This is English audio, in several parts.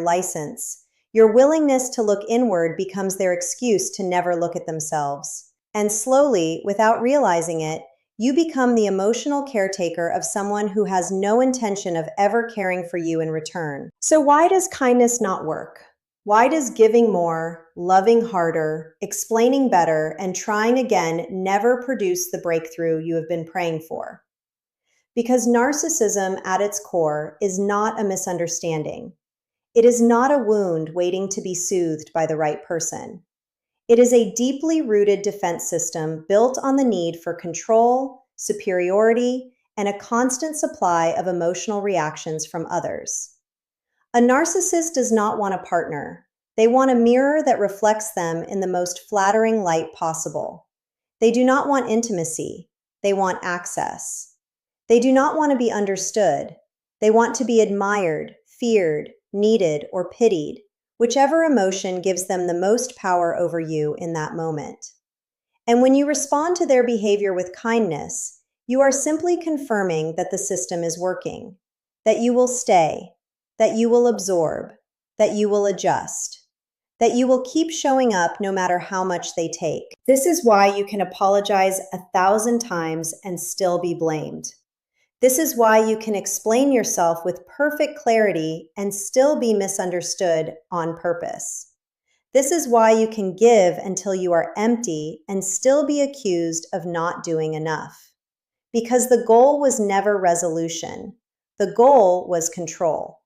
license. Your willingness to look inward becomes their excuse to never look at themselves. And slowly, without realizing it, you become the emotional caretaker of someone who has no intention of ever caring for you in return. So why does kindness not work? Why does giving more, loving harder, explaining better, and trying again never produce the breakthrough you have been praying for? Because narcissism at its core is not a misunderstanding. It is not a wound waiting to be soothed by the right person. It is a deeply rooted defense system built on the need for control, superiority, and a constant supply of emotional reactions from others. A narcissist does not want a partner. They want a mirror that reflects them in the most flattering light possible. They do not want intimacy. They want access. They do not want to be understood. They want to be admired, feared, needed, or pitied, whichever emotion gives them the most power over you in that moment. And when you respond to their behavior with kindness, you are simply confirming that the system is working, that you will stay, that you will absorb, that you will adjust, that you will keep showing up no matter how much they take. This is why you can apologize 1,000 times and still be blamed. This is why you can explain yourself with perfect clarity and still be misunderstood on purpose. This is why you can give until you are empty and still be accused of not doing enough. Because the goal was never resolution. The goal was control.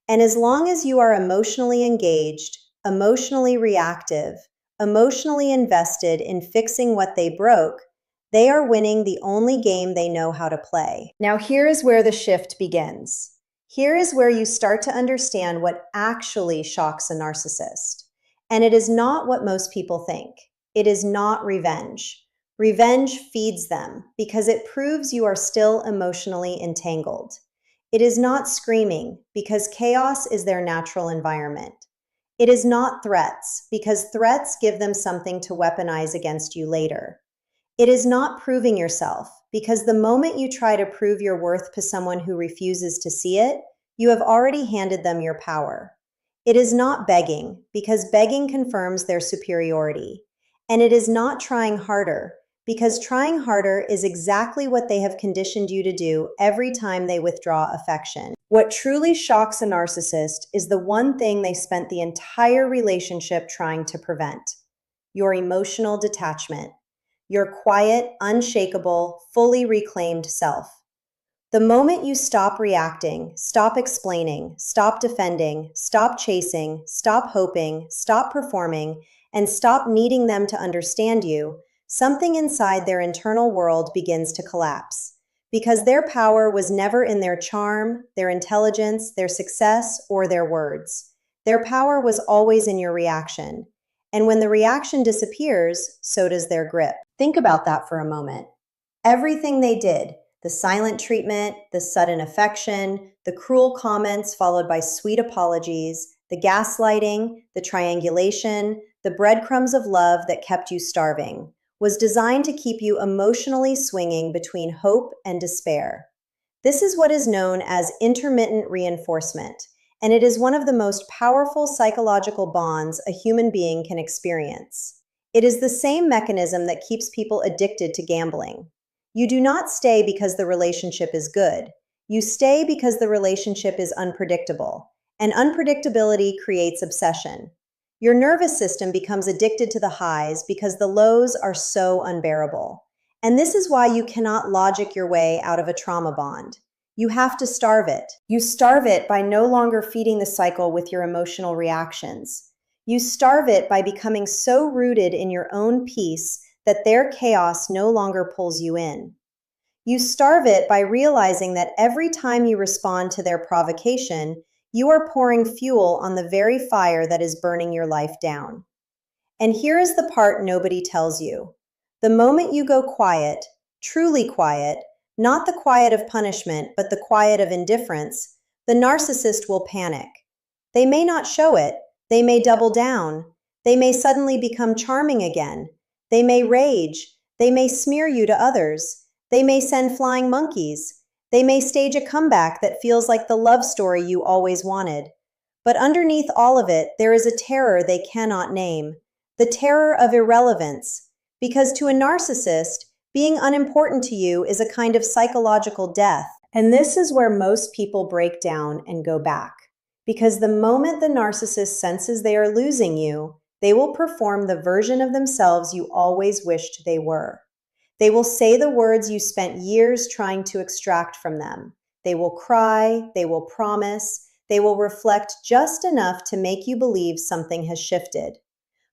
And as long as you are emotionally engaged, emotionally reactive, emotionally invested in fixing what they broke, they are winning the only game they know how to play. Now, here is where the shift begins. Here is where you start to understand what actually shocks a narcissist. And it is not what most people think. It is not revenge. Revenge feeds them because it proves you are still emotionally entangled. It is not screaming because chaos is their natural environment. It is not threats because threats give them something to weaponize against you later. It is not proving yourself, because the moment you try to prove your worth to someone who refuses to see it, you have already handed them your power. It is not begging, because begging confirms their superiority. And it is not trying harder, because trying harder is exactly what they have conditioned you to do every time they withdraw affection. What truly shocks a narcissist is the one thing they spent the entire relationship trying to prevent: your emotional detachment. Your quiet, unshakable, fully reclaimed self. The moment you stop reacting, stop explaining, stop defending, stop chasing, stop hoping, stop performing, and stop needing them to understand you, something inside their internal world begins to collapse. Because their power was never in their charm, their intelligence, their success, or their words. Their power was always in your reaction. And when the reaction disappears, so does their grip. Think about that for a moment. Everything they did, the silent treatment, the sudden affection, the cruel comments followed by sweet apologies, the gaslighting, the triangulation, the breadcrumbs of love that kept you starving, was designed to keep you emotionally swinging between hope and despair. This is what is known as intermittent reinforcement, and it is one of the most powerful psychological bonds a human being can experience. It is the same mechanism that keeps people addicted to gambling. You do not stay because the relationship is good. You stay because the relationship is unpredictable, and unpredictability creates obsession. Your nervous system becomes addicted to the highs because the lows are so unbearable. And this is why you cannot logic your way out of a trauma bond. You have to starve it. You starve it by no longer feeding the cycle with your emotional reactions. You starve it by becoming so rooted in your own peace that their chaos no longer pulls you in. You starve it by realizing that every time you respond to their provocation, you are pouring fuel on the very fire that is burning your life down. And here is the part nobody tells you. The moment you go quiet, truly quiet, not the quiet of punishment, but the quiet of indifference, the narcissist will panic. They may not show it. They may double down. They may suddenly become charming again. They may rage. They may smear you to others. They may send flying monkeys. They may stage a comeback that feels like the love story you always wanted. But underneath all of it, there is a terror they cannot name, the terror of irrelevance. Because to a narcissist, being unimportant to you is a kind of psychological death. And this is where most people break down and go back. Because the moment the narcissist senses they are losing you, they will perform the version of themselves you always wished they were. They will say the words you spent years trying to extract from them. They will cry, they will promise, they will reflect just enough to make you believe something has shifted.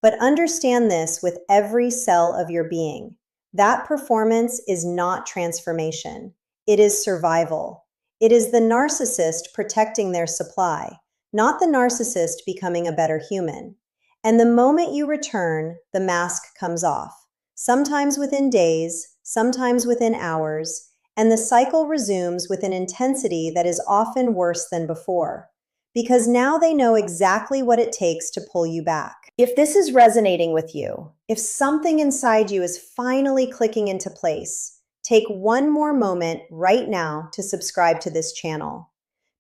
But understand this with every cell of your being. That performance is not transformation. It is survival. It is the narcissist protecting their supply, not the narcissist becoming a better human. And the moment you return, the mask comes off. Sometimes within days, sometimes within hours, and the cycle resumes with an intensity that is often worse than before, because now they know exactly what it takes to pull you back. If this is resonating with you, if something inside you is finally clicking into place, take one more moment right now to subscribe to this channel,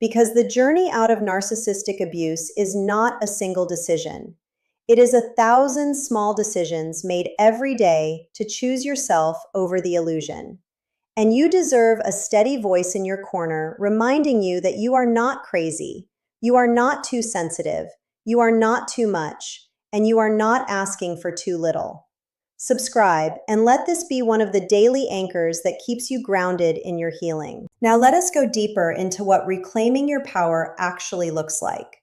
because the journey out of narcissistic abuse is not a single decision. It is 1,000 small decisions made every day to choose yourself over the illusion. And you deserve a steady voice in your corner reminding you that you are not crazy, you are not too sensitive, you are not too much, and you are not asking for too little. Subscribe and let this be one of the daily anchors that keeps you grounded in your healing. Now let us go deeper into what reclaiming your power actually looks like.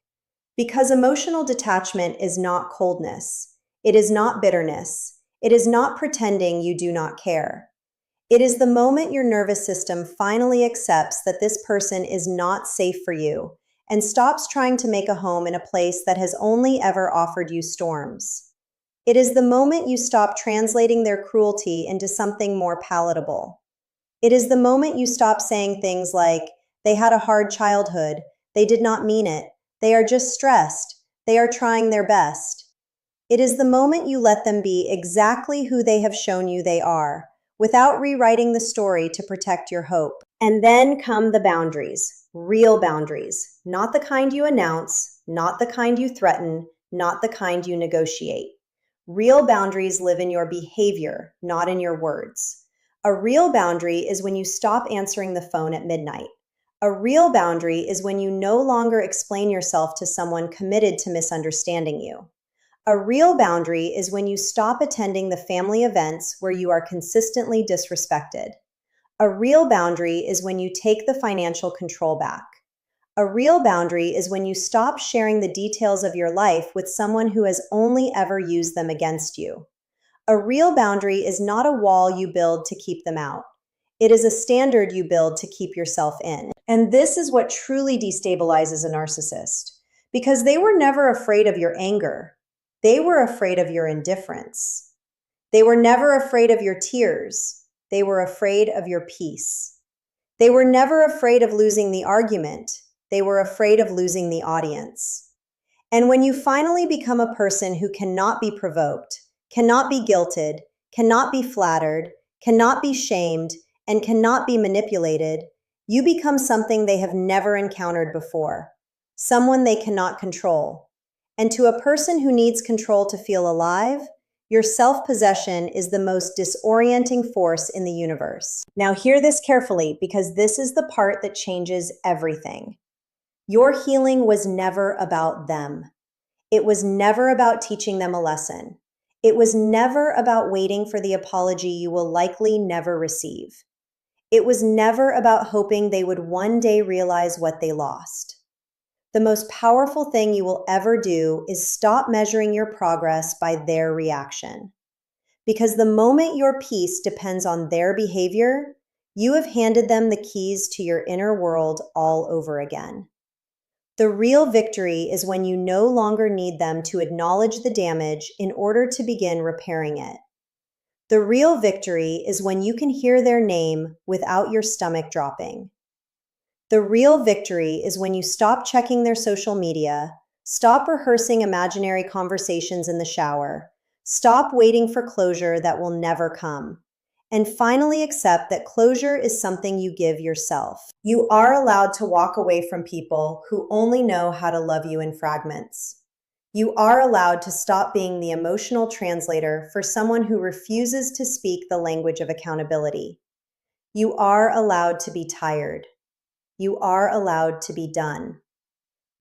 Because emotional detachment is not coldness. It is not bitterness. It is not pretending you do not care. It is the moment your nervous system finally accepts that this person is not safe for you and stops trying to make a home in a place that has only ever offered you storms. It is the moment you stop translating their cruelty into something more palatable. It is the moment you stop saying things like, they had a hard childhood, they did not mean it, they are just stressed, they are trying their best. It is the moment you let them be exactly who they have shown you they are, without rewriting the story to protect your hope. And then come the boundaries, real boundaries, not the kind you announce, not the kind you threaten, not the kind you negotiate. Real boundaries live in your behavior, not in your words. A real boundary is when you stop answering the phone at midnight. A real boundary is when you no longer explain yourself to someone committed to misunderstanding you. A real boundary is when you stop attending the family events where you are consistently disrespected. A real boundary is when you take the financial control back. A real boundary is when you stop sharing the details of your life with someone who has only ever used them against you. A real boundary is not a wall you build to keep them out. It is a standard you build to keep yourself in. And this is what truly destabilizes a narcissist, because they were never afraid of your anger. They were afraid of your indifference. They were never afraid of your tears. They were afraid of your peace. They were never afraid of losing the argument. They were afraid of losing the audience. And when you finally become a person who cannot be provoked, cannot be guilted, cannot be flattered, cannot be shamed, and cannot be manipulated, you become something they have never encountered before, someone they cannot control. And to a person who needs control to feel alive, your self-possession is the most disorienting force in the universe. Now hear this carefully, because this is the part that changes everything. Your healing was never about them. It was never about teaching them a lesson. It was never about waiting for the apology you will likely never receive. It was never about hoping they would one day realize what they lost. The most powerful thing you will ever do is stop measuring your progress by their reaction. Because the moment your peace depends on their behavior, you have handed them the keys to your inner world all over again. The real victory is when you no longer need them to acknowledge the damage in order to begin repairing it. The real victory is when you can hear their name without your stomach dropping. The real victory is when you stop checking their social media, stop rehearsing imaginary conversations in the shower, stop waiting for closure that will never come, And finally, accept that closure is something you give yourself. You are allowed to walk away from people who only know how to love you in fragments. You are allowed to stop being the emotional translator for someone who refuses to speak the language of accountability. You are allowed to be tired. You are allowed to be done.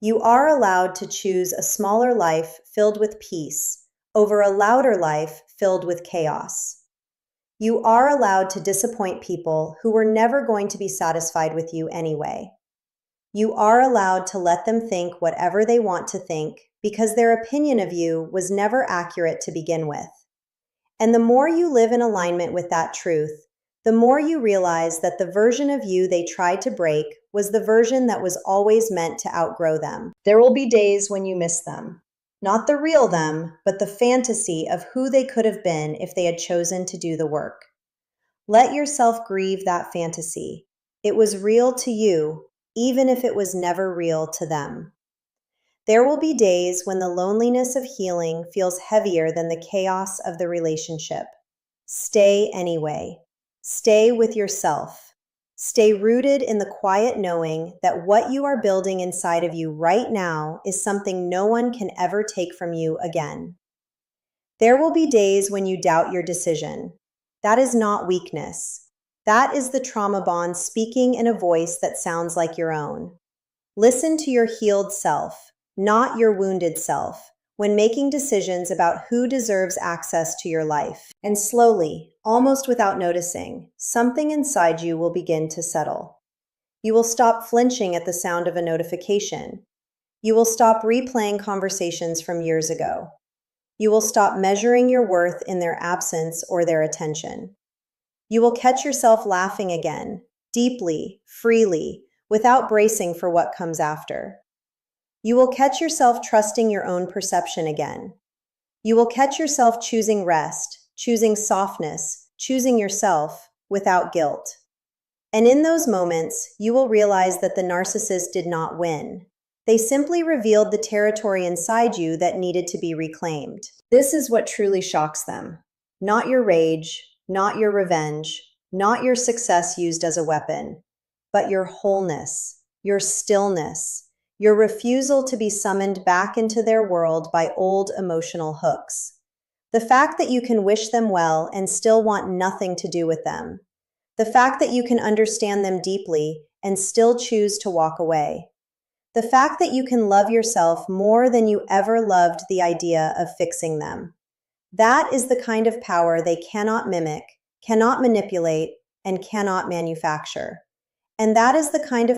You are allowed to choose a smaller life filled with peace over a louder life filled with chaos. You are allowed to disappoint people who were never going to be satisfied with you anyway. You are allowed to let them think whatever they want to think because their opinion of you was never accurate to begin with. And the more you live in alignment with that truth, the more you realize that the version of you they tried to break was the version that was always meant to outgrow them. There will be days when you miss them. Not the real them, but the fantasy of who they could have been if they had chosen to do the work. Let yourself grieve that fantasy. It was real to you, even if it was never real to them. There will be days when the loneliness of healing feels heavier than the chaos of the relationship. Stay anyway. Stay with yourself. Stay rooted in the quiet knowing that what you are building inside of you right now is something no one can ever take from you again. There will be days when you doubt your decision. That is not weakness. That is the trauma bond speaking in a voice that sounds like your own. Listen to your healed self, not your wounded self, when making decisions about who deserves access to your life. And slowly, almost without noticing, something inside you will begin to settle. You will stop flinching at the sound of a notification. You will stop replaying conversations from years ago. You will stop measuring your worth in their absence or their attention. You will catch yourself laughing again, deeply, freely, without bracing for what comes after. You will catch yourself trusting your own perception again. You will catch yourself choosing rest, choosing softness, choosing yourself without guilt. And in those moments, you will realize that the narcissist did not win. They simply revealed the territory inside you that needed to be reclaimed. This is what truly shocks them. Not your rage, not your revenge, not your success used as a weapon, but your wholeness, your stillness, your refusal to be summoned back into their world by old emotional hooks. The fact that you can wish them well and still want nothing to do with them. The fact that you can understand them deeply and still choose to walk away. The fact that you can love yourself more than you ever loved the idea of fixing them. That is the kind of power they cannot mimic, cannot manipulate, and cannot manufacture. And that is the kind of